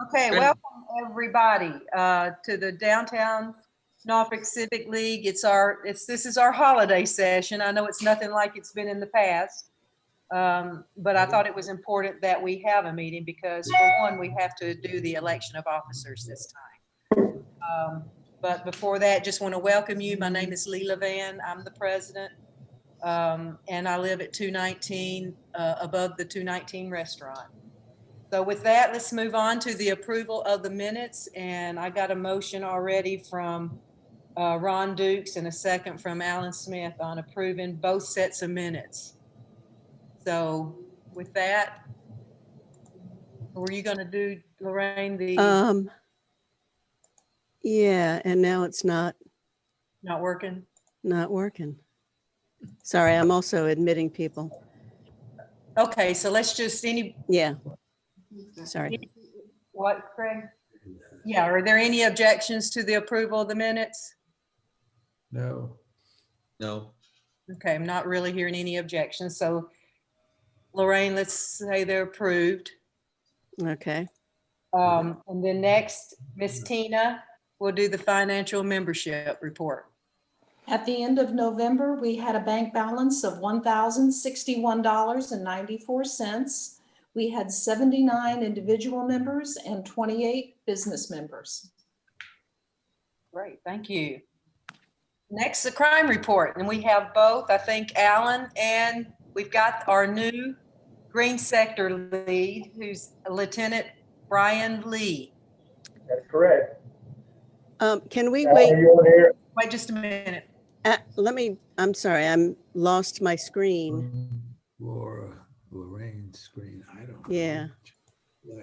Okay, welcome everybody to the Downtown Norfolk Civic League. This is our holiday session. I know it's nothing like it's been in the past, but I thought it was important that we have a meeting because, for one, we have to do the election of officers this time. But before that, just want to welcome you. My name is Leela Van. I'm the president, and I live at 219 above the 219 restaurant. So with that, let's move on to the approval of the minutes. And I got a motion already from Ron Dukes and a second from Alan Smith on approving both sets of minutes. So with that, were you going to do, Lorraine, the yeah, and now it's not working? Not working. Sorry, I'm also admitting people. Okay, so let's just Yeah. Sorry. What, Craig? Yeah, are there any objections to the approval of the minutes? No. No. Okay, I'm not really hearing any objections. So Lorraine, let's say they're approved. Okay. And then next, Miss Tina will do the financial membership report. At the end of November, we had a bank balance of $1,061.94. We had 79 individual members and 28 business members. Great, thank you. Next, the crime report, and we have both, I think, Alan, and we've got our new Green Sector lead, who's Lieutenant Brian Lee. That's correct. Can we wait? Wait just a minute. I'm sorry, I'm lost my screen. Lorraine's screen. I don't know. Yeah.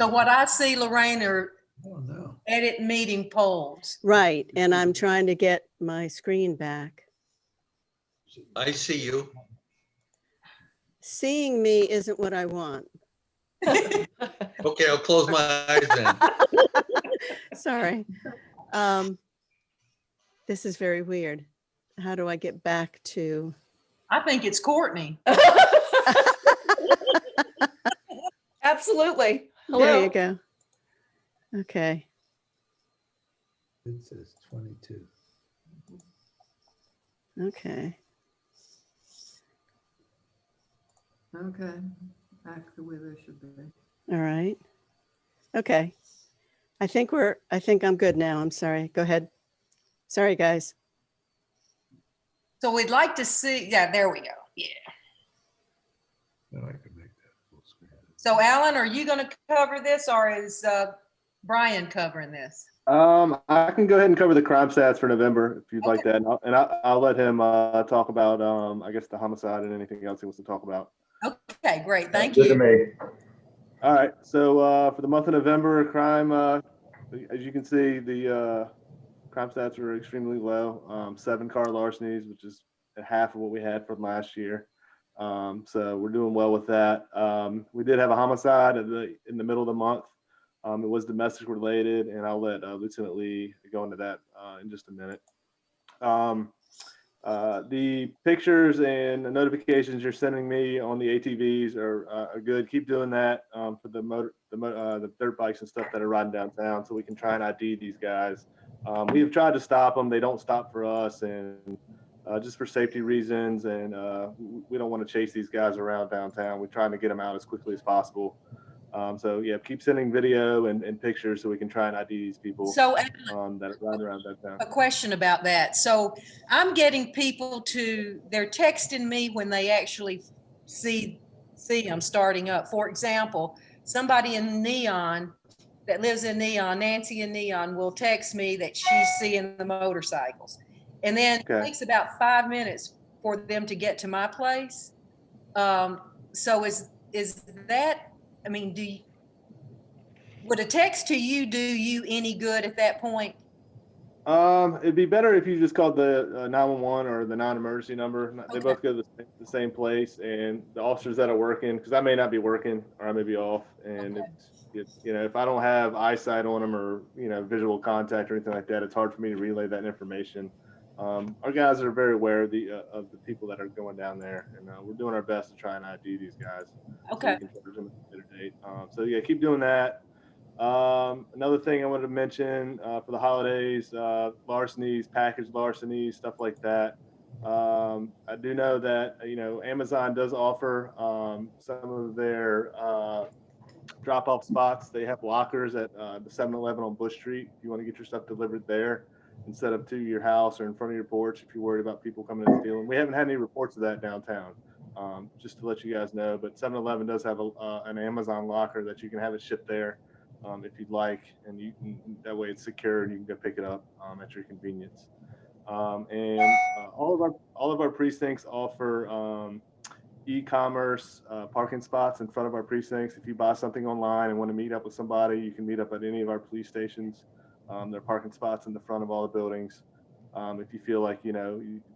So what I see, Lorraine, are I don't know. edit meeting polls. Right, and I'm trying to get my screen back. I see you. Seeing me isn't what I want. Okay, I'll close my eyes then. Sorry. This is very weird. How do I get back to? I think it's Courtney. Absolutely. Hello. There you go. Okay. It says 22. Okay. Okay, back the way they should be. All right. Okay. I think I'm good now. I'm sorry. Go ahead. Sorry, guys. So we'd like to see, yeah, there we go. Yeah. No, I can make that full screen. So Alan, are you going to cover this or is Brian covering this? I can go ahead and cover the crime stats for November if you'd like that, and I'll let him talk about I guess the homicide and anything else he wants to talk about. Okay, great. Thank Good to you. me. All right, so for the month of November, crime, as you can see, the crime stats are extremely low. 7 car larcenies, which is half of what we had from last year. So we're doing well with that. We did have a homicide in the middle of the month. It was domestic related, and I'll let Lieutenant Lee go into that in just a minute. The pictures and the notifications you're sending me on the ATVs are good. Keep doing that for the dirt bikes and stuff that are riding downtown, so we can try and ID these guys. We have tried to stop them. They don't stop for us, and just for safety reasons, and we don't want to chase these guys around downtown. We're trying to get them out as quickly as possible. So yeah, keep sending video and pictures so we can try and ID these people So that are riding around downtown. a question about that. So I'm getting people they're texting me when they actually see them starting up. For example, somebody in Neon that lives in Neon, Nancy in Neon, will text me that she's seeing the motorcycles. And then it takes about 5 minutes for them to get to my place. So is that, I mean, would a text to you do you any good at that point? It'd be better if you just called the 911 or the non-emergency number. They both go to the same place, and the officers that are working, because I may not be working or I may be off, and it's if I don't have eyesight on them or visual contact or anything like that, it's hard for me to relay that information. Our guys are very aware of the people that are going down there, and we're doing our best to try and ID these guys. Okay. So, so yeah, keep doing that. Another thing I wanted to mention for the holidays, larcenies, package larcenies, stuff like that. I do know that, Amazon does offer some of their drop-off spots. They have lockers at the 7-Eleven on Bush Street. If you want to get your stuff delivered there instead of to your house or in front of your porch, if you're worried about people coming and stealing. We haven't had any reports of that downtown, just to let you guys know. But 7-Eleven does have an Amazon locker that you can have it shipped there if you'd like, and that way it's secure and you can go pick it up at your convenience. And all of our precincts offer e-commerce parking spots in front of our precincts. If you buy something online and want to meet up with somebody, you can meet up at any of our police stations. There are parking spots in the front of all the buildings. If you feel like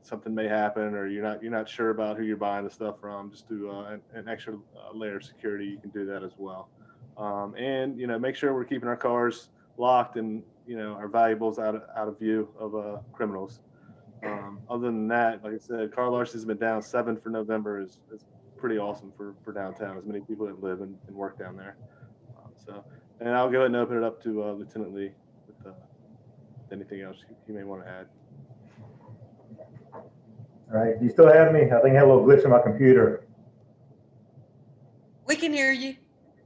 something may happen, or you're not sure about who you're buying the stuff from, just do an extra layer of security. You can do that as well. And make sure we're keeping our cars locked and our valuables out of view of criminals. Other than that, like I said, car larceny has been down 7 for November is pretty awesome for downtown, as many people that live and work down there. And I'll go ahead and open it up to Lieutenant Lee with anything else you may want to add. All right, do you still have me? I think I had a little glitch in my computer. We can hear you.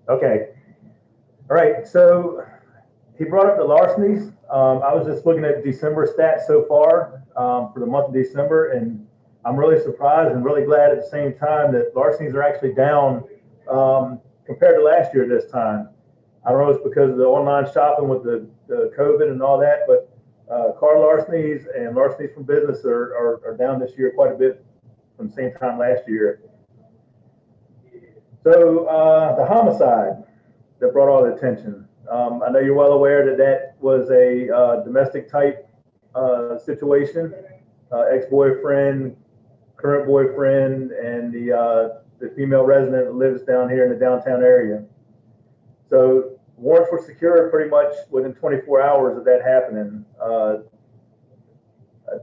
Okay. All right, so he brought up the larcenies. I was just looking at December stats so far for the month of December, and I'm really surprised and really glad at the same time that larcenies are actually down compared to last year this time. I don't know if it's because of the online shopping with the COVID and all that, but car larcenies and larcenies from business are down this year quite a bit from the same time last year. So the homicide that brought all the attention. I know you're well aware that was a domestic type situation. Ex-boyfriend, current boyfriend, and the female resident that lives down here in the downtown area. So warrants were secured pretty much within 24 hours of that happening.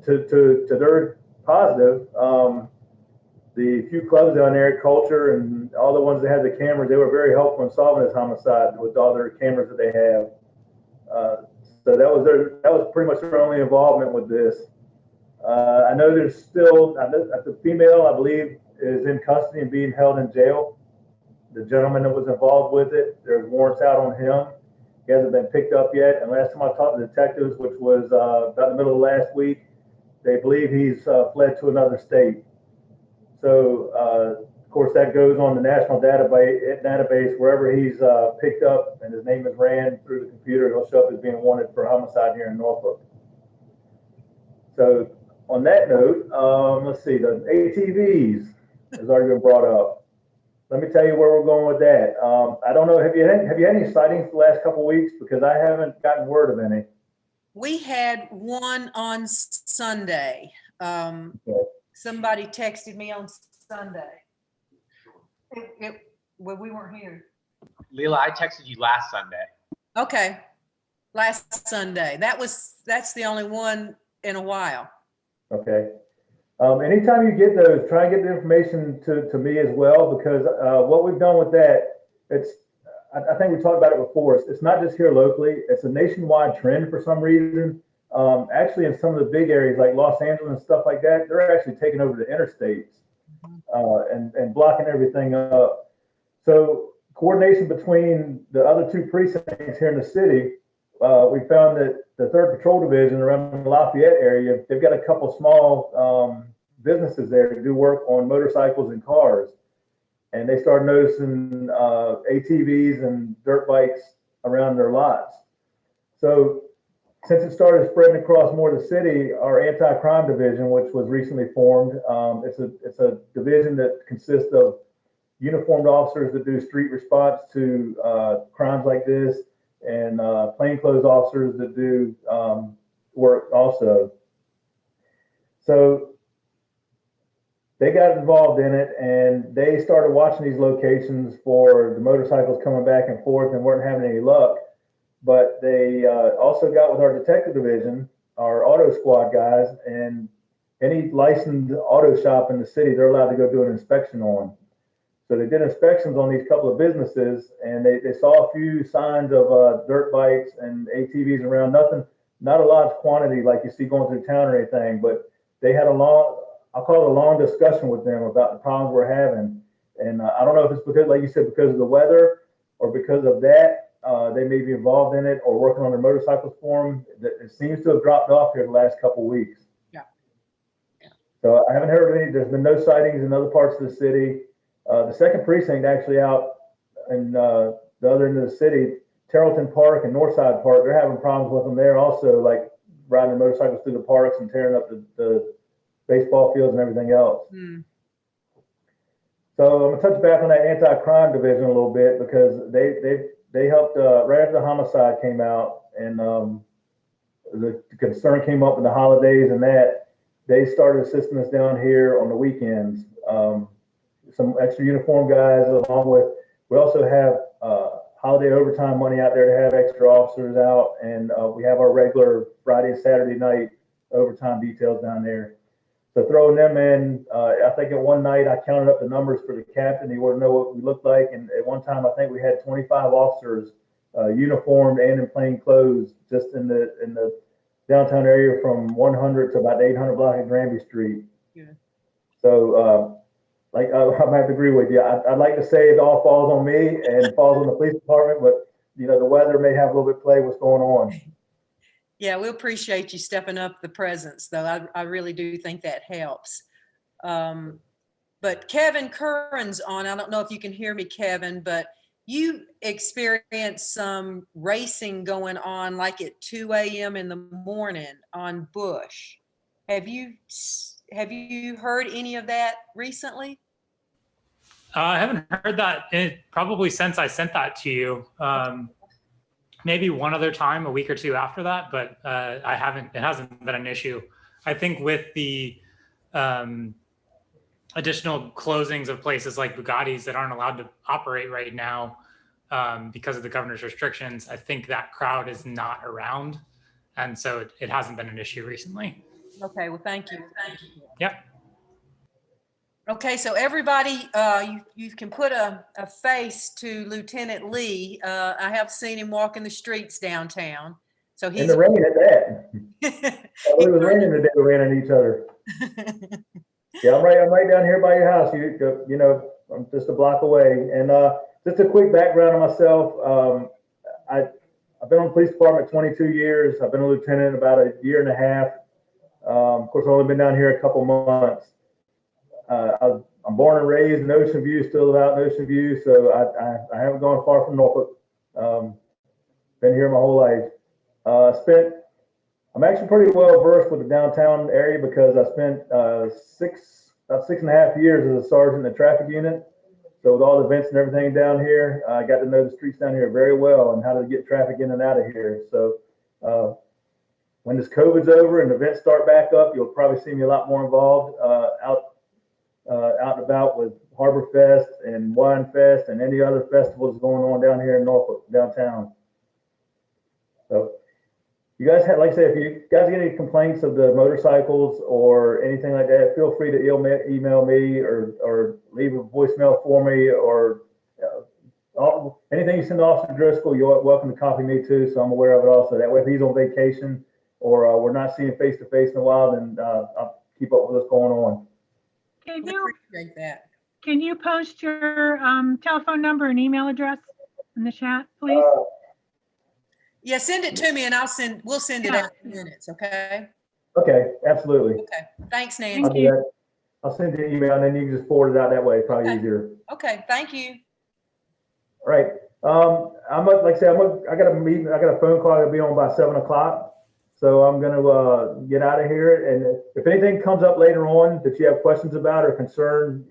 To their positive, the few clubs down there at Culture and all the ones that had the cameras, they were very helpful in solving this homicide with all their cameras that they have. So that was pretty much their only involvement with this. I know there's still, the female, I believe, is in custody and being held in jail. The gentleman that was involved with it, there's warrants out on him. He hasn't been picked up yet. And last time I talked to detectives, which was about the middle of last week, they believe he's fled to another state. So, of course, that goes on the national database. Wherever he's picked up and his name is ran through the computer, he'll show up as being wanted for homicide here in Norfolk. So, on that note, let's see, the ATVs has already been brought up. Let me tell you where we're going with that. I don't know, have you had any sightings the last couple of weeks? Because I haven't gotten word of any. We had one on Sunday. Okay. Somebody texted me on Sunday. Well, we weren't here. Leela, I texted you last Sunday. Okay, last Sunday. That's the only one in a while. Okay. Anytime you get those, try and get the information to me as well, because what we've done with that, I think we talked about it before. It's not just here locally. It's a nationwide trend for some reason. Actually, in some of the big areas like Los Angeles and stuff like that, they're actually taking over the interstates and blocking everything up. So coordination between the other two precincts here in the city, we found that the 3rd Patrol Division around the Lafayette area, they've got a couple small businesses there to do work on motorcycles and cars. And they started noticing ATVs and dirt bikes around their lots. So since it started spreading across more of the city, our anti-crime division, which was recently formed, it's a division that consists of uniformed officers that do street response to crimes like this, and plainclothes officers that do work also. So they got involved in it, and they started watching these locations for the motorcycles coming back and forth and weren't having any luck. But they also got with our detective division, our auto squad guys, and any licensed auto shop in the city, they're allowed to go do an inspection on. So they did inspections on these couple of businesses, and they saw a few signs of dirt bikes and ATVs around. Nothing, not a large quantity like you see going through town or anything, but they had a long, I'll call it a long discussion with them about the problems we're having. And I don't know if it's because, like you said, because of the weather or because of that, they may be involved in it or working on their motorcycles for them. It seems to have dropped off here the last couple of weeks. Yeah. So I haven't heard of any. There's been no sightings in other parts of the city. The second precinct actually out in the other end of the city, Tarleton Park and Northside Park, they're having problems with them there also, like riding their motorcycles through the parks and tearing up the baseball fields and everything else. Mm. So I'm gonna touch back on that anti-crime division a little bit because they helped right after the homicide came out and the concern came up with the holidays and that they started assisting us down here on the weekends. Some extra uniform guys along with, we also have holiday overtime money out there to have extra officers out, and we have our regular Friday and Saturday night overtime details down there. So throwing them in, I think at one night I counted up the numbers for the captain. He wanted to know what we looked like, and at one time I think we had 25 officers uniformed and in plain clothes just in the downtown area from 100 to about 800 block of Granby Street. Yeah. So like I might have to agree with you. I'd like to say it all falls on me and falls on the police department, but you know the weather may have a little bit play what's going on. Yeah, we appreciate you stepping up the presence, though. I really do think that helps. But Kevin Curran's on. I don't know if you can hear me, Kevin, but you experienced some racing going on like at 2 a.m. in the morning on Bush. Have you heard any of that recently? I haven't heard that probably since I sent that to you. Maybe one other time, a week or two after that, but I haven't. It hasn't been an issue. I think with the additional closings of places like Bugatti's that aren't allowed to operate right now because of the governor's restrictions, I think that crowd is not around, and so it hasn't been an issue recently. Okay, well, thank you. Yep. Okay, so everybody, you can put a face to Lieutenant Lee. I have seen him walking the streets downtown. So he's In the rain at that. It was raining today. We ran into each other. Yeah, I'm right down here by your house. You know, I'm just a block away. And just a quick background on myself. I've been on the police department 22 years. I've been a lieutenant about a year and a half. Of course, I've only been down here a couple months. I'm born and raised in Ocean View, still out in Ocean View, so I haven't gone far from Norfolk. Been here my whole life. I'm actually pretty well versed with the downtown area because I spent about 6.5 years as a sergeant in the traffic unit. So with all the events and everything down here, I got to know the streets down here very well and how to get traffic in and out of here. So when this COVID's over and events start back up, you'll probably see me a lot more involved out and about with Harbor Fest and Wine Fest and any other festivals going on down here in Norfolk downtown. So you guys have, like I said, if you guys get any complaints of the motorcycles or anything like that, feel free to email me or leave a voicemail for me or anything you send to Officer Driscoll, you're welcome to copy me too, so I'm aware of it also. That way if he's on vacation or we're not seeing face to face in a while, then I'll keep up with what's going on. Appreciate that. Can you post your telephone number and email address in the chat, please? Yeah, send it to me and we'll send it out in minutes, okay? Okay, absolutely. Okay, thanks, Nancy. Thank you. I'll send you an email and then you can just forward it out that way, probably easier. Okay, thank you. All right. Like I said, I got a meeting, I got a phone call I'll be on by 7 o'clock. So I'm going to get out of here. And if anything comes up later on that you have questions about or concern,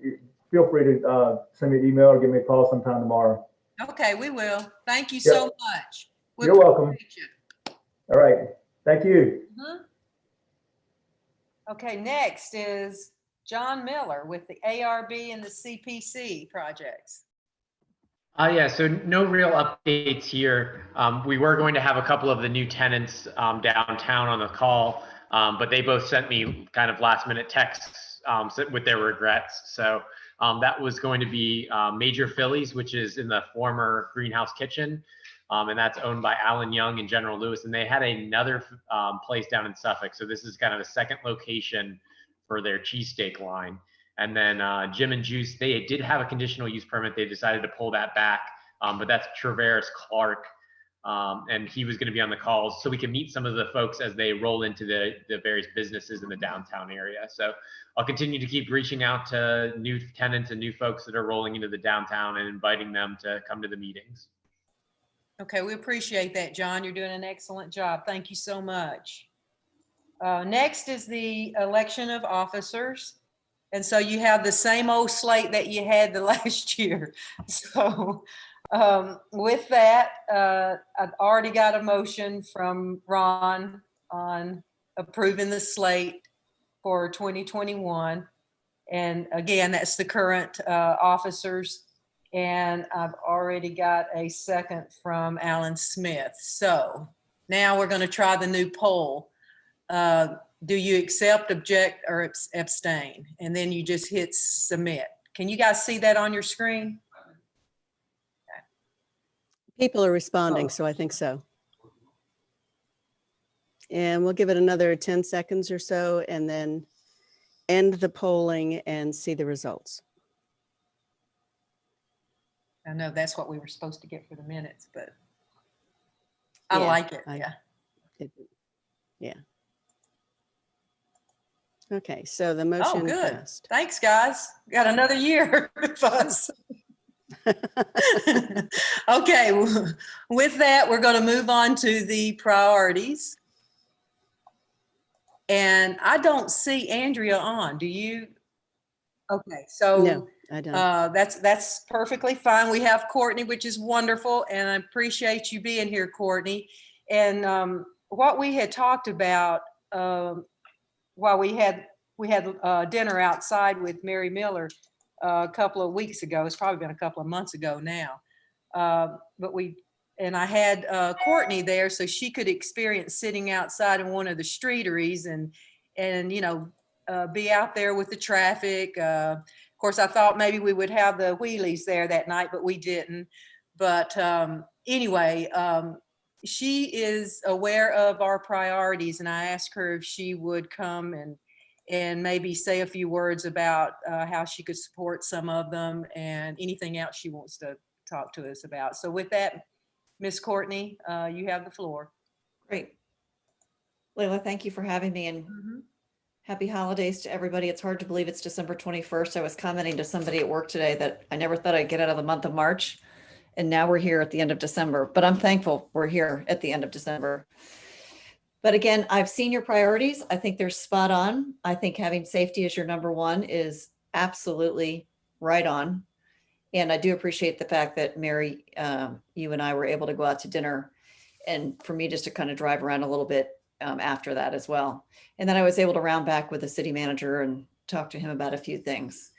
feel free to send me an email or give me a call sometime tomorrow. Okay, we will. Thank you so much. You're welcome. All right. Thank you. Okay, next is John Miller with the ARB and the CPC projects. Yeah, so no real updates here. We were going to have a couple of the new tenants downtown on the call, but they both sent me kind of last minute texts with their regrets. So That was going to be Major Phillies, which is in the former Greenhouse Kitchen. And that's owned by Alan Young and General Lewis. And they had another place down in Suffolk. So this is kind of the second location for their cheesesteak line. And then Jim and Juice, they did have a conditional use permit. They decided to pull that back. But that's Traveris Clark. And he was going to be on the calls so we can meet some of the folks as they roll into the various businesses in the downtown area. So I'll continue to keep reaching out to new tenants and new folks that are rolling into the downtown and inviting them to come to the meetings. Okay, we appreciate that, John. You're doing an excellent job. Thank you so much. Next is the election of officers. And so you have the same old slate that you had the last year. So with that, I've already got a motion from Ron on approving the slate for 2021. And again, that's the current officers. And I've already got a second from Alan Smith. So now we're going to try the new poll. Do you accept, object, or abstain? And then you just hit submit. Can you guys see that on your screen? People are responding, Oh. so I think so. And we'll give it another 10 seconds or so and then end the polling and see the results. I know that's what we were supposed to get for the minutes, but I Yeah, like it. Yeah. Okay, so the motion good. passed. Thanks, guys. Got another year with us. Okay, with that, we're going to move on to the priorities. And I don't see Andrea on. Do you? Okay, so No, I don't. that's perfectly fine. We have Courtney, which is wonderful, and I appreciate you being here, Courtney. And what we had talked about while we had dinner outside with Mary Miller a couple of weeks ago. It's probably been a couple of months ago now. I had Courtney there so she could experience sitting outside in one of the streeteries and be out there with the traffic. Of course, I thought maybe we would have the wheelies there that night, but we didn't. But anyway, she is aware of our priorities, and I asked her if she would come and maybe say a few words about how she could support some of them and anything else she wants to talk to us about. So with that, Miss Courtney, you have the floor. Great. Layla, thank you for having me, and happy holidays to everybody. It's hard to believe it's December 21st. I was commenting to somebody at work today that I never thought I'd get out of the month of March, and now we're here at the end of December, but I'm thankful we're here at the end of December. But again, I've seen your priorities. I think they're spot on. I think having safety as your number one is absolutely right on. And I do appreciate the fact that Mary, you and I were able to go out to dinner, and for me just to kind of drive around a little bit after that as well. And then I was able to round back with the city manager and talk to him about a few things.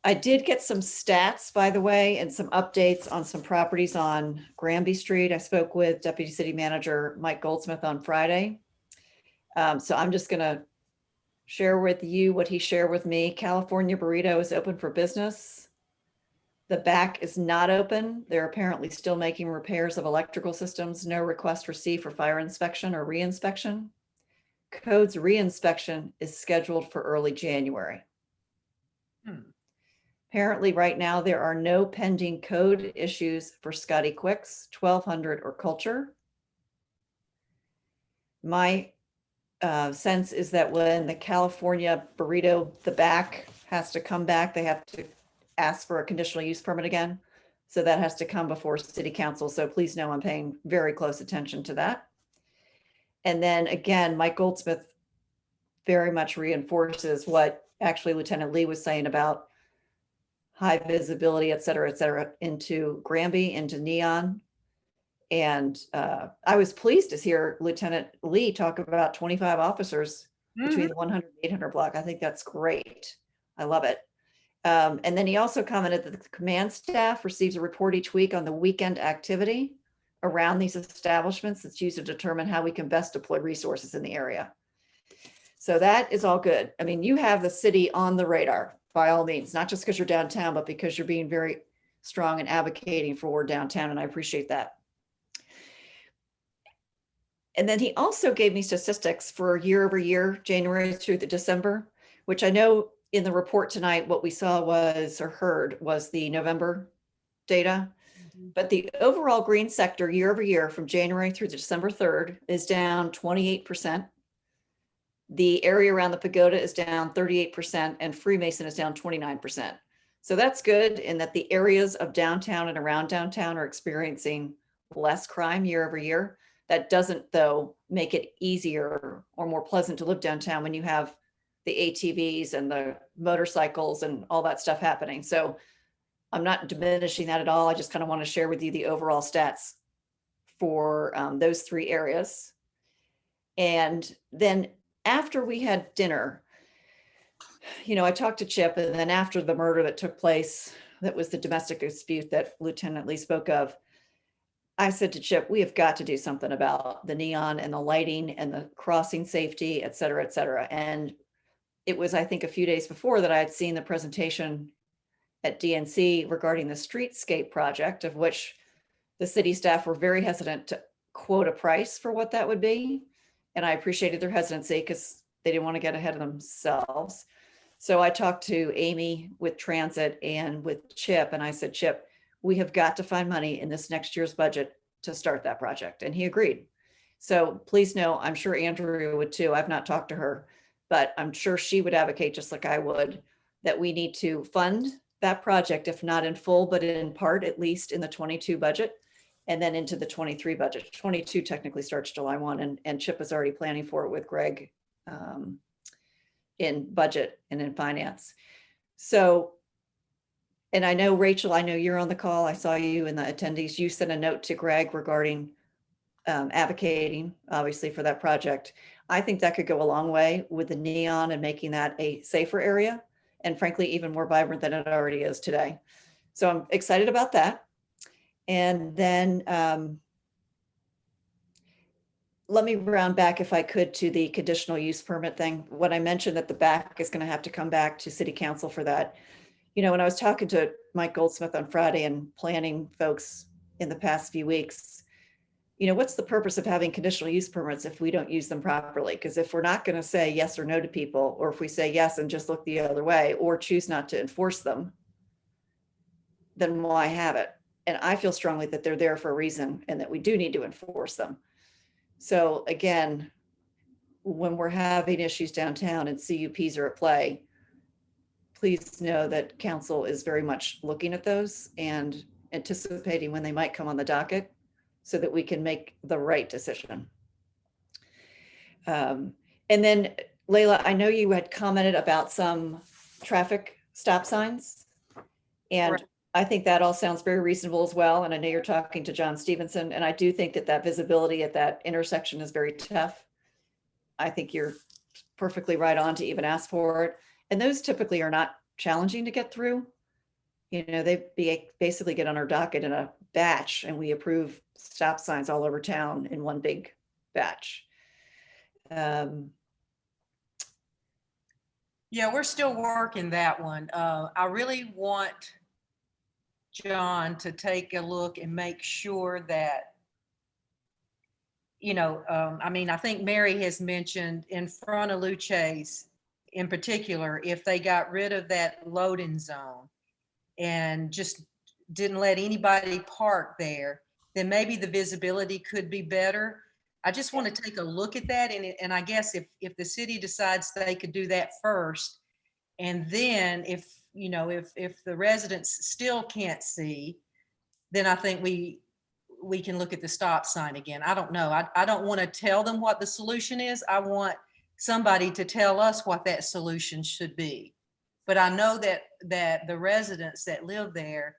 I did get some stats, by the way, and some updates on some properties on Granby Street. I spoke with Deputy City Manager Mike Goldsmith on Friday. So I'm just going to share with you what he shared with me. California Burrito is open for business. The back is not open. They're apparently still making repairs of electrical systems. No request received for fire inspection or reinspection. Codes reinspection is scheduled for early January. Apparently right now there are no pending code issues for Scotty Quicks, 1200 or Culture. My sense is that when the California Burrito, the back has to come back, they have to ask for a conditional use permit again. So that has to come before city council. So please know I'm paying very close attention to that. And then again, Mike Goldsmith very much reinforces what actually Lieutenant Lee was saying about high visibility, et cetera, into Granby, into Neon. And I was pleased to hear Lieutenant Lee talk about 25 officers between the 100 and 800 block. I think that's great. I love it. And then he also commented that the command staff receives a report each week on the weekend activity around these establishments that's used to determine how we can best deploy resources in the area. So that is all good. I mean, you have the city on the radar. by all means, not just because you're downtown, but because you're being very strong and advocating for downtown, and I appreciate that. And then he also gave me statistics for year over year, January through the December, which I know in the report tonight, what we saw was, or heard, was the November data. But the overall green sector year over year from January through December 3rd is down 28%. The area around the pagoda is down 38% and Freemason is down 29%. So that's good in that the areas of downtown and around downtown are experiencing less crime year over year. That doesn't, though, make it easier or more pleasant to live downtown when you have the ATVs and the motorcycles and all that stuff happening. So I'm not diminishing that at all. I just kind of want to share with you the overall stats for those three areas. And then after we had dinner, you know, I talked to Chip, and then after the murder that took place, that was the domestic dispute that Lieutenant Lee spoke of, I said to Chip, we have got to do something about the neon and the lighting and the crossing safety, et cetera, et cetera. And it was, I think, a few days before that I had seen the presentation at DNC regarding the streetscape project, of which the city staff were very hesitant to quote a price for what that would be. And I appreciated their hesitancy because they didn't want to get ahead of themselves. So I talked to Amy with Transit and with Chip, and I said, Chip, we have got to find money in this next year's budget to start that project. And he agreed. So please know, I'm sure Andrea would too. I've not talked to her, but I'm sure she would advocate, just like I would, that we need to fund that project, if not in full, but in part, at least in the 22 budget, and then into the 23 budget. 22 technically starts July 1, and Chip is already planning for it with Greg in budget and in finance. So, and I know, Rachel, I know you're on the call. I saw you in the attendees. You sent a note to Greg regarding advocating, obviously, for that project. I think that could go a long way with the neon and making that a safer area, and frankly, even more vibrant than it already is today. So I'm excited about that. And then let me round back, if I could, to the conditional use permit thing. When I mentioned that the back is going to have to come back to city council for that, you know, when I was talking to Mike Goldsmith on Friday and planning folks in the past few weeks, you know, what's the purpose of having conditional use permits if we don't use them properly? Because if we're not going to say yes or no to people, or if we say yes and just look the other way, or choose not to enforce them, then why have it? And I feel strongly that they're there for a reason and that we do need to enforce them. So again, when we're having issues downtown and CUPs are at play, please know that council is very much looking at those and anticipating when they might come on the docket so that we can make the right decision. And then Layla, I know you had commented about some traffic stop signs, and Right. I think that all sounds very reasonable as well. And I know you're talking to John Stevenson, and I do think that that visibility at that intersection is very tough. I think you're perfectly right on to even ask for it. And those typically are not challenging to get through. You know, they basically get on our docket in a batch, and we approve stop signs all over town in one big batch. Yeah, we're still working that one. I really want John to take a look and make sure that, you know, I mean, I think Mary has mentioned in front of Luce's in particular, if they got rid of that loading zone and just didn't let anybody park there, then maybe the visibility could be better. I just want to take a look at that. And I guess if the city decides they could do that first, and then if, you know, if the residents still can't see, then I think we can look at the stop sign again. I don't know. I don't want to tell them what the solution is. I want somebody to tell us what that solution should be. But I know that the residents that live there,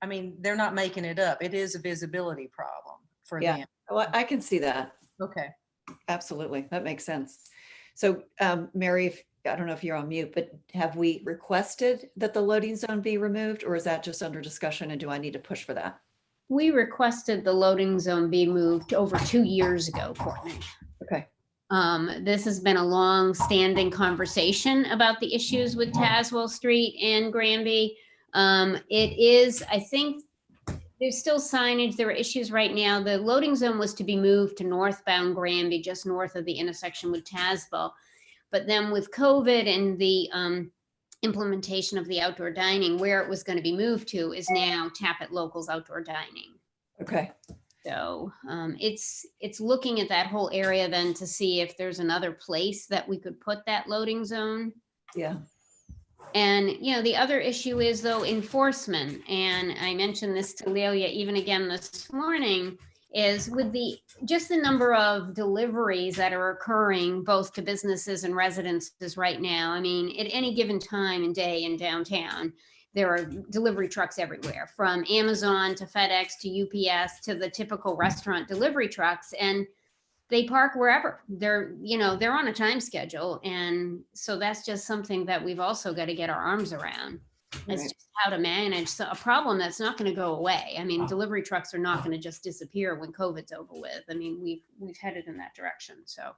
I mean, they're not making it up. It is a visibility problem for them. Well, I can see that. Okay. Absolutely. That makes sense. So Mary, I don't know if you're on mute, but have we requested that the loading zone be removed, or is that just under discussion, and do I need to push for that? We requested the loading zone be moved over 2 years ago, Courtney. Okay. This has been a long-standing conversation about the issues with Tazewell Street and Granby. It is, I think, there's still signage. There are issues right now. The loading zone was to be moved to northbound Granby, just north of the intersection with Tazewell. But then with COVID and the implementation of the outdoor dining, where it was going to be moved to is now Tappet Locals Outdoor Dining. Okay. So it's looking at that whole area then to see if there's another place that we could put that loading zone. Yeah. And, you know, the other issue is though enforcement. And I mentioned this to Lelia even again this morning, is with just the number of deliveries that are occurring both to businesses and residences right now. I mean, at any given time and day in downtown, there are delivery trucks everywhere, from Amazon to FedEx to UPS to the typical restaurant delivery trucks. And they park wherever. They're on a time schedule. And so that's just something that we've also got to get our arms around. It's just how to manage a problem that's not going to go away. I mean, delivery trucks are not going to just disappear when COVID's over with. I mean, we've headed in that direction. So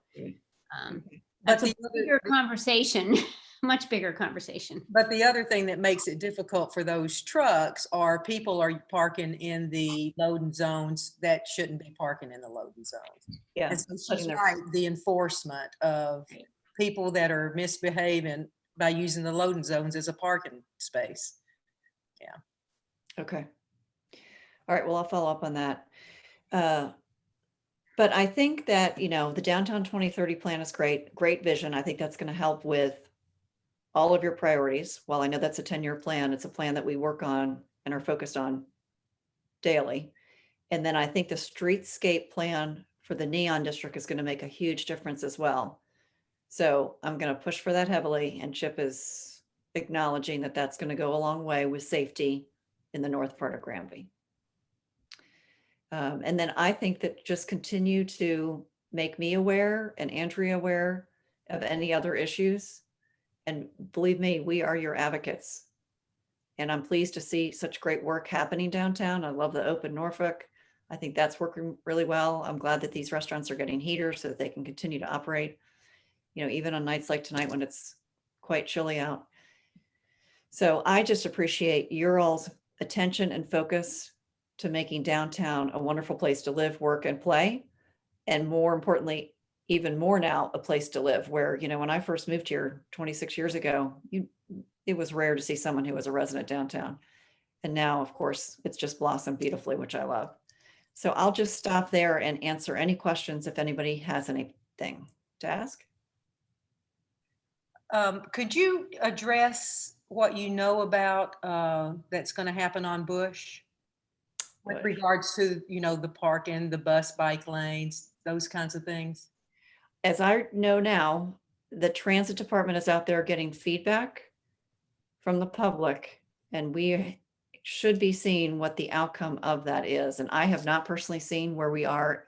that's a bigger conversation, much bigger conversation. But the other thing that makes it difficult for those trucks are people are parking in the loading zones that shouldn't be parking in the loading zones. Yeah. And so she's right, the enforcement of people that are misbehaving by using the loading zones as a parking space. Yeah. Okay. All right. Well, I'll follow up on that. But I think that, the Downtown 2030 plan is great vision. I think that's going to help with all of your priorities. While I know that's a 10-year plan, it's a plan that we work on and are focused on daily. And then I think the streetscape plan for the Neon District is going to make a huge difference as well. So I'm going to push for that heavily, and Chip is acknowledging that that's going to go a long way with safety in the north part of Granby. And then I think that just continue to make me aware and Andrea aware of any other issues. And believe me, we are your advocates. And I'm pleased to see such great work happening downtown. I love the Open Norfolk. I think that's working really well. I'm glad that these restaurants are getting heaters so that they can continue to operate, even on nights like tonight when it's quite chilly out. So I just appreciate your all's attention and focus to making downtown a wonderful place to live, work, and play. And more importantly, even more now, a place to live where, when I first moved here 26 years ago, it was rare to see someone who was a resident downtown. And now, of course, it's just blossomed beautifully, which I love. So I'll just stop there and answer any questions if anybody has anything to ask. Could you address what you know about that's going to happen on Bush with regards to, the parking, the bus bike lanes, those kinds of things? As I know now, the transit department is out there getting feedback from the public, and we should be seeing what the outcome of that is. And I have not personally seen where we are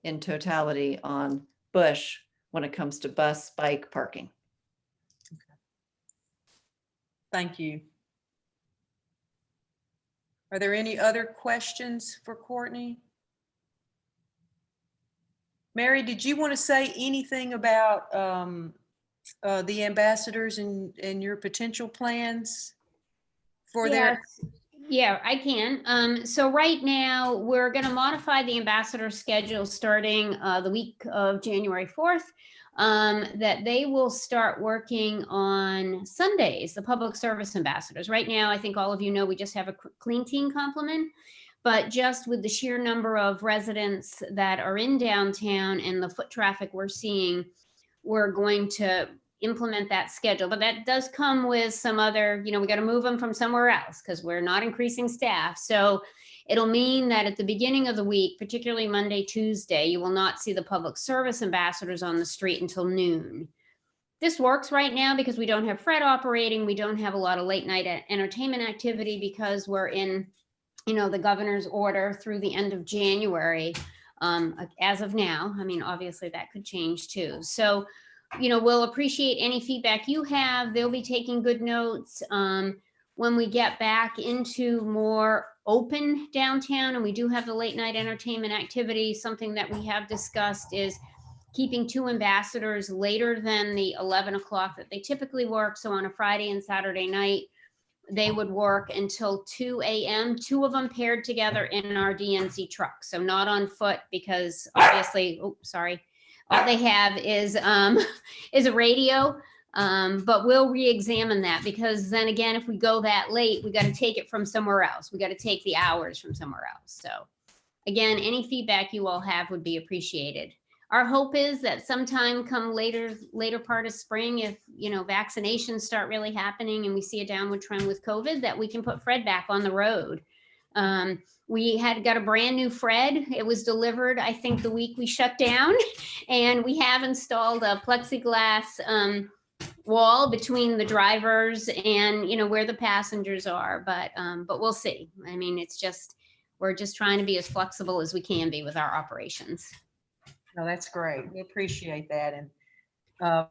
in totality on Bush when it comes to bus, bike parking. Okay. Thank you. Are there any other questions for Courtney? Mary, did you want to say anything about the ambassadors and your potential plans for their? Yeah, I can. So right now we're going to modify the ambassador schedule starting the week of January 4th, that they will start working on Sundays, the public service ambassadors. Right now, I think all of you know, we just have a clean team complement. But just with the sheer number of residents that are in downtown and the foot traffic we're seeing, we're going to implement that schedule. But that does come with some other, we got to move them from somewhere else because we're not increasing staff. So it'll mean that at the beginning of the week, particularly Monday, Tuesday, you will not see the public service ambassadors on the street until noon. This works right now because we don't have Fred operating. We don't have a lot of late night entertainment activity because we're in the governor's order through the end of January, as of now. I mean, obviously that could change too. So, we'll appreciate any feedback you have. They'll be taking good notes. When we get back into more open downtown and we do have the late night entertainment activity, something that we have discussed is keeping 2 ambassadors later than the 11 o'clock that they typically work. So on a Friday and Saturday night, they would work until 2 a.m., 2 of them paired together in our DNC truck. So not on foot because obviously, oh, sorry, all they have is a radio. But we'll re-examine that because then again, if we go that late, we got to take it from somewhere else. We got to take the hours from somewhere else. So again, any feedback you all have would be appreciated. Our hope is that sometime come later part of spring, if vaccinations start really happening and we see a downward trend with COVID, that we can put Fred back on the road. We had got a brand new Fred. It was delivered, I think, the week we shut down, and we have installed a plexiglass wall between the drivers and where the passengers are. But we'll see. I mean, we're just trying to be as flexible as we can be with our operations. No, that's great. We appreciate that. And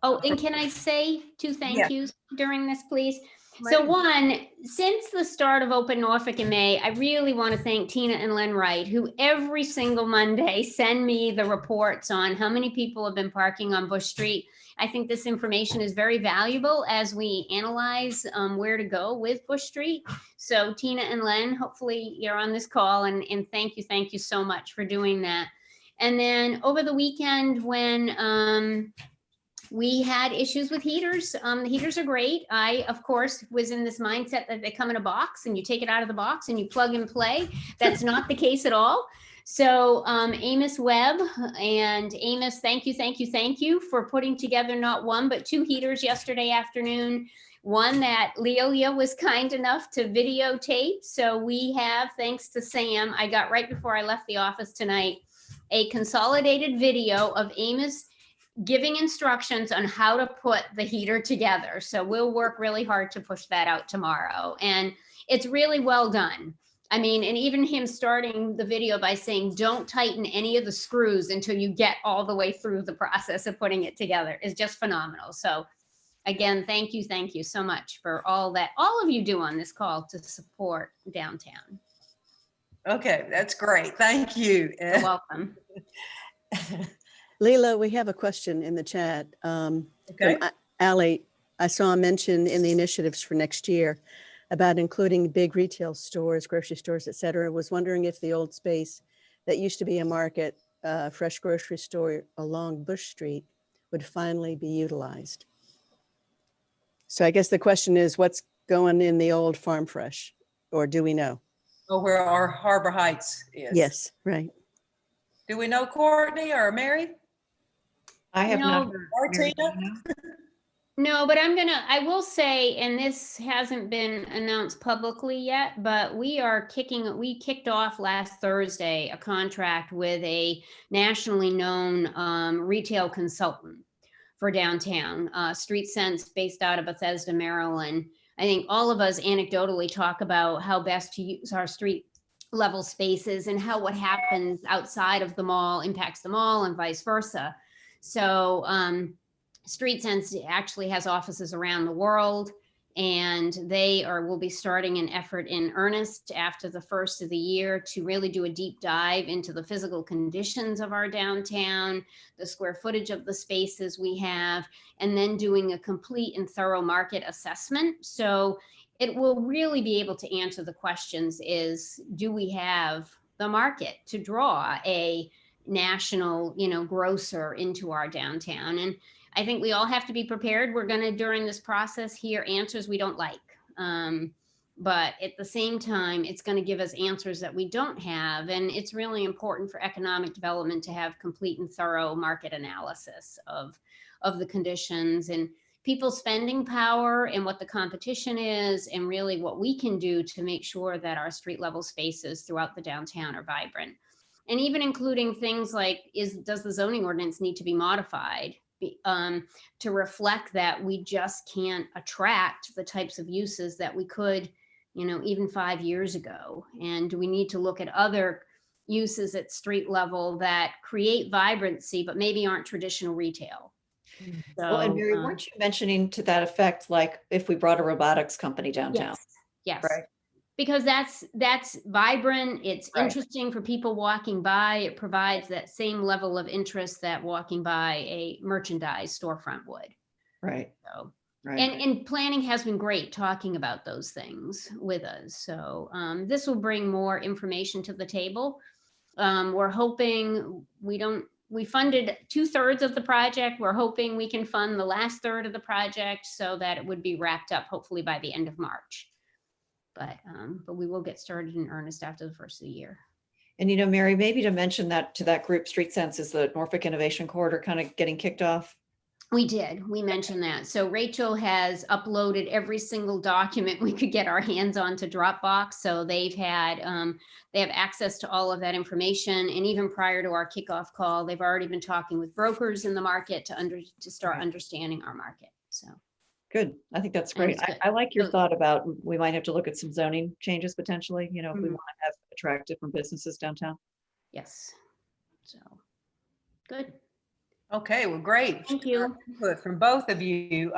oh, and can I say 2 thank yous during this, please? Please. So one, since the start of Open Norfolk in May, I really want to thank Tina and Len Wright, who every single Monday send me the reports on how many people have been parking on Bush Street. I think this information is very valuable as we analyze where to go with Bush Street. So Tina and Len, hopefully you're on this call, and thank you so much for doing that. And then over the weekend when we had issues with heaters, the heaters are great. I, of course, was in this mindset that they come in a box and you take it out of the box and you plug and play. That's not the case at all. So Amos Webb and Amos, thank you for putting together not 1, but 2 heaters yesterday afternoon. One that Leolia was kind enough to videotape. So we have, thanks to Sam, I got right before I left the office tonight, a consolidated video of Amos giving instructions on how to put the heater together. So we'll work really hard to push that out tomorrow. And it's really well done. I mean, and even him starting the video by saying, don't tighten any of the screws until you get all the way through the process of putting it together is just phenomenal. So again, thank you so much for all that all of you do on this call to support downtown. Okay, that's great. Thank you. You're welcome. Leila, we have a question in the chat. Okay. From Allie, I saw a mention in the initiatives for next year about including big retail stores, grocery stores, et cetera. Was wondering if the old space that used to be a market, fresh grocery store along Bush Street would finally be utilized. So I guess the question is, what's going in the old Farm Fresh, or do we know? Oh, where our Harbor Heights is. Yes, right. Do we know Courtney or Mary? I have not. Or Tina? No, but I will say, and this hasn't been announced publicly yet, but we kicked off last Thursday a contract with a nationally known retail consultant for downtown, Street Sense, based out of Bethesda, Maryland. I think all of us anecdotally talk about how best to use our street level spaces and how what happens outside of the mall impacts the mall and vice versa. So Street Sense actually has offices around the world, and will be starting an effort in earnest after the first of the year to really do a deep dive into the physical conditions of our downtown, the square footage of the spaces we have, and then doing a complete and thorough market assessment. So it will really be able to answer the questions is, do we have the market to draw a national, grocer into our downtown? And I think we all have to be prepared. We're going to, during this process, hear answers we don't like. But at the same time, it's going to give us answers that we don't have. And it's really important for economic development to have complete and thorough market analysis of the conditions and people's spending power and what the competition is, and really what we can do to make sure that our street level spaces throughout the downtown are vibrant. And even including things like, does the zoning ordinance need to be modified to reflect that we just can't attract the types of uses that we could, even 5 years ago? And do we need to look at other uses at street level that create vibrancy, but maybe aren't traditional retail? So, Well, and Mary, weren't you mentioning to that effect, like if we brought a robotics company downtown? Yes. Right. Because that's vibrant, it's Right. interesting for people walking by. It provides that same level of interest that walking by a merchandise storefront would. Right. So, Right. and planning has been great talking about those things with us. So this will bring more information to the table. We're hoping we funded 2/3 of the project. We're hoping we can fund the last third of the project so that it would be wrapped up hopefully by the end of March. But we will get started in earnest after the first of the year. And Mary, maybe to mention that to that group, Street Sense, is the Norfolk Innovation Corridor kind of getting kicked off? We did. We mentioned that. So Rachel has uploaded every single document we could get our hands on to Dropbox. So they have access to all of that information. And even prior to our kickoff call, they've already been talking with brokers in the market to start understanding our market. So. Good. I think that's And great. it's good. I like your So- thought about we might have to look at some zoning changes potentially, if we Mhm. want to attract different businesses downtown. Yes. So, good. Okay, well, great. Thank you. Input from both of you.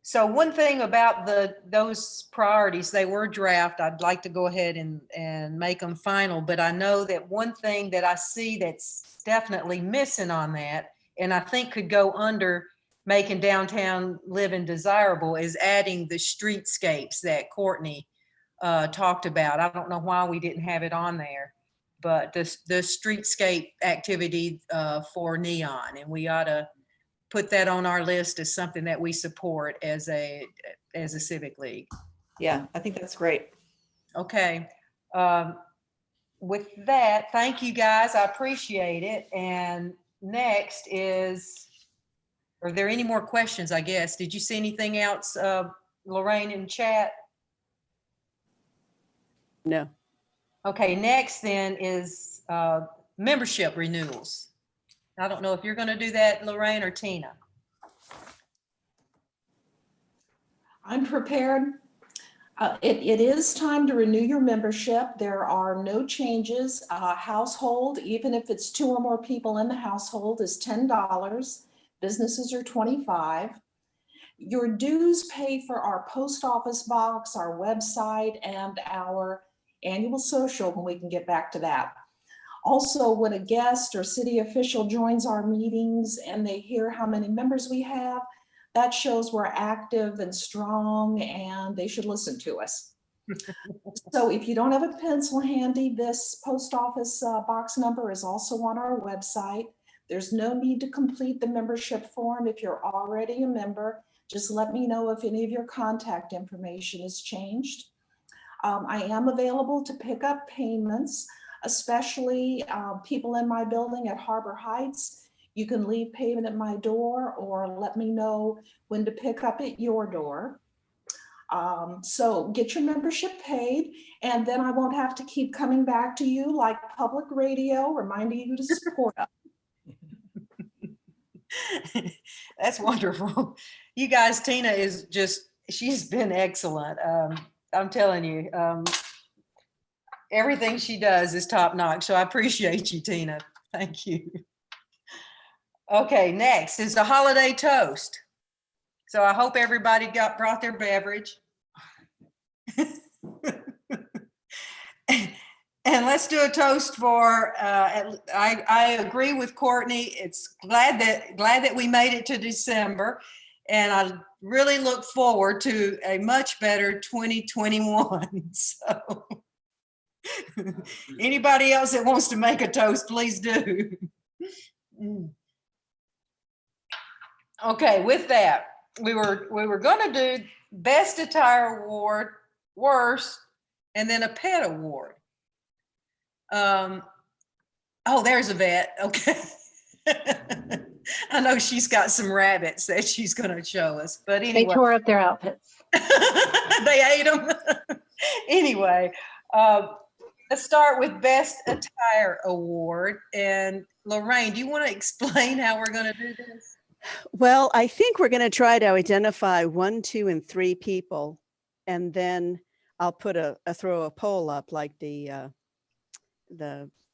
So one thing about those priorities, they were draft. I'd like to go ahead and make them final, but I know that one thing that I see that's definitely missing on that, and I think could go under making downtown living desirable, is adding the streetscapes that Courtney talked about. I don't know why we didn't have it on there, but the streetscape activity for Neon, and we ought to put that on our list as something that we support as a civic league. Yeah, I think that's great. Okay. With that, thank you guys. I appreciate it. And next is, are there any more questions, I guess? Did you see anything else, Lorraine, in chat? No. Okay, next then is membership renewals. I don't know if you're going to do that, Lorraine or Tina. I'm prepared. It is time to renew your membership. There are no changes. Household, even if it's 2 or more people in the household, is $10. Businesses are $25. Your dues pay for our post office box, our website, and our annual social, when we can get back to that. Also, when a guest or city official joins our meetings and they hear how many members we have, that shows we're active and strong and they should listen to us. So if you don't have a pencil handy, this post office box number is also on our website. There's no need to complete the membership form if you're already a member. Just let me know if any of your contact information is changed. I am available to pick up payments, especially people in my building at Harbor Heights. You can leave payment at my door or let me know when to pick up at your door. So get your membership paid, and then I won't have to keep coming back to you like public radio, reminding you to support us. That's wonderful. You guys, Tina is she's been excellent. I'm telling you, everything she does is top notch. So I appreciate you, Tina. Thank you. Okay, next is the holiday toast. So I hope everybody brought their beverage. And let's do a toast for, I agree with Courtney. It's glad that we made it to December. And I really look forward to a much better 2021. So anybody else that wants to make a toast, please do. Okay, with that, we were going to do best attire award, worst, and then a pet award. Oh, there's a vet. Okay. I know she's got some rabbits that she's going to show us, but anyway. They tore up their outfits. They ate them. Anyway, let's start with best attire award. And Lorraine, do you want to explain how we're going to do this? Well, I think we're going to try to identify 1, 2, and 3 people, and then I'll put throw a poll up like the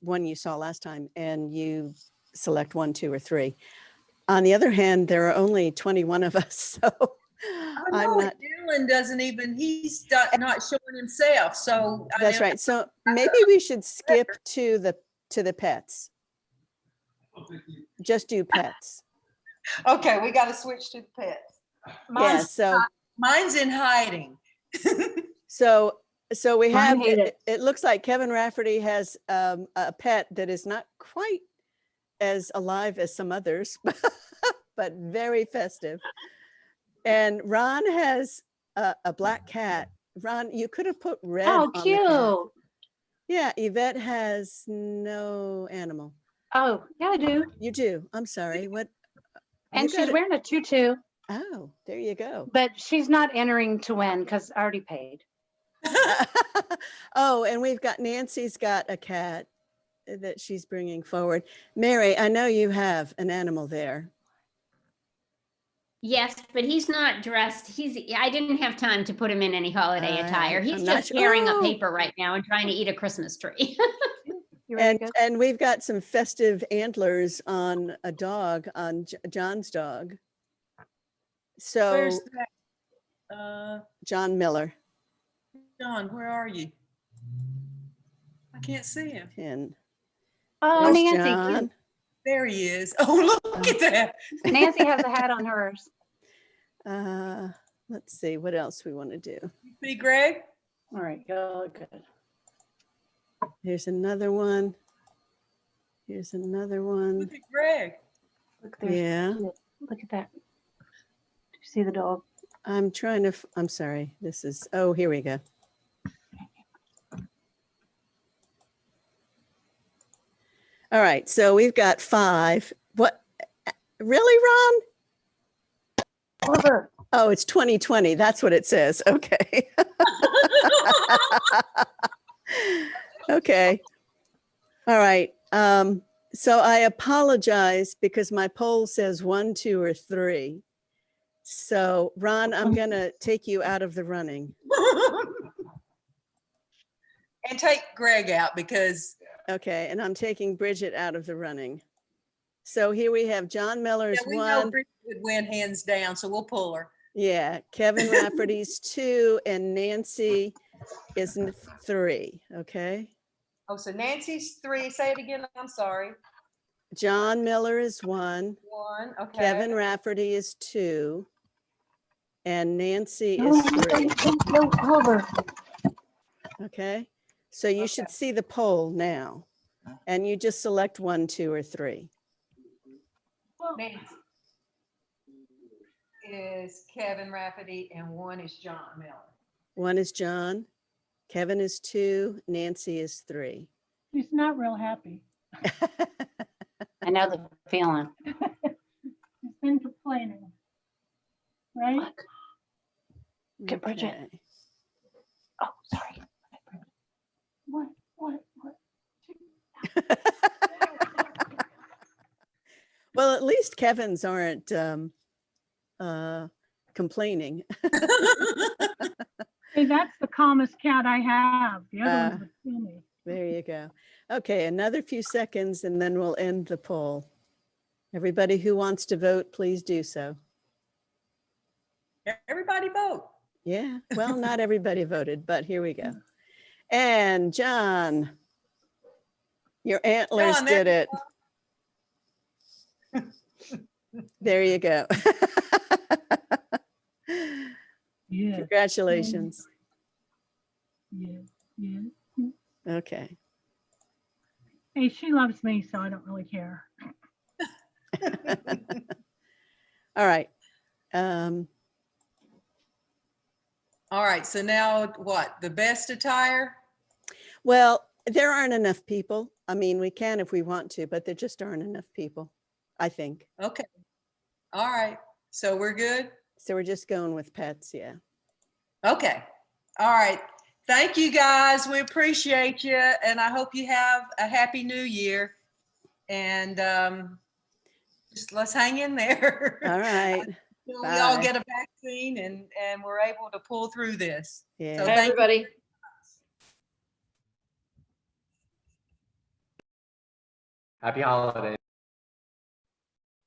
one you saw last time, and you select 1, 2, or 3. On the other hand, there are only 21 of us, so I'm not. Alan doesn't even, he's not showing himself, so. I That's mean, right. So maybe we should skip to the pets. Just do pets. Okay, we gotta switch to the pets. Yeah, so Mine's in hiding. so we have, hate it. it looks like Kevin Rafferty has a pet that is not quite as alive as some others, but very festive. And Ron has a black cat. Ron, you could have put red Oh, on the cat. cute. Yeah, Yvette has no animal. Oh, yeah, I do. You do. I'm sorry. What? And you she's got it- wearing a tutu, Oh, there you go. but she's not entering to win because I already paid. Oh, and we've got Nancy's got a cat that she's bringing forward. Mary, I know you have an animal there. Yes, but he's not dressed. I didn't have time to put him in any holiday attire. He's I'm not just sure- tearing up Oh. paper right now and trying to eat a Christmas tree. You ready And to go? and we've got some festive antlers on a dog, on John's dog. So Where's that? John Miller. John, where are you? I can't see him. And Oh, there's Nancy, John. cute. There he is. Oh, look at that. Nancy has a hat on hers. Let's see what else we want to do. You see Greg? All right, go good. Here's another one. Here's another one. Look at Greg. Look there. Yeah, Look at that. Do you see the dog? I'm trying to, I'm sorry. This is, oh, here we go. All right, so we've got 5. What, really, Ron? Over. Oh, it's 2020. That's what it says. Okay. Okay. All right. So I apologize because my poll says 1, 2, or 3. So Ron, I'm going to take you out of the running. And take Greg out because Okay. And I'm taking Bridget out of the running. So here we have John Miller's we know 1. Bridget would win hands down, so we'll pull her. Yeah. Kevin Rafferty's 2 and Nancy is 3. Okay. Oh, so Nancy's 3. Say it again. I'm sorry. John Miller is 1. 1. Okay. Kevin Rafferty is 2. And Nancy is 3. No, over. Okay. So you should see the poll now. And you just select 1, 2, or 3. Nancy is Kevin Rafferty and 1 is John Miller. 1 is John. Kevin is 2. Nancy is 3. She's not real happy. I know the feeling. She's been complaining. Right? Get Bridget. Okay. Oh, sorry. What? Well, at least Kevin's aren't complaining. Hey, that's the calmest cat I have. The other ones would kill me. There you go. Okay, another few seconds and then we'll end the poll. Everybody who wants to vote, please do so. Everybody vote. Yeah, well, not everybody voted, but here we go. And John, your antlers John, did there it. There you go. Yeah. Congratulations. Yeah. Okay. Hey, she loves me, so I don't really care. All right. All right. So now what? The best attire? Well, there aren't enough people. I mean, we can if we want to, but there just aren't enough people, I think. Okay. All right. So we're good? So we're just going with pets, yeah. Okay. All right. Thank you, guys. We appreciate you. And I hope you have a happy new year. And just let's hang in there. All right. We all Bye. get a vaccine and we're able to pull through this. Yeah. So Bye, thank you. everybody. Happy holidays.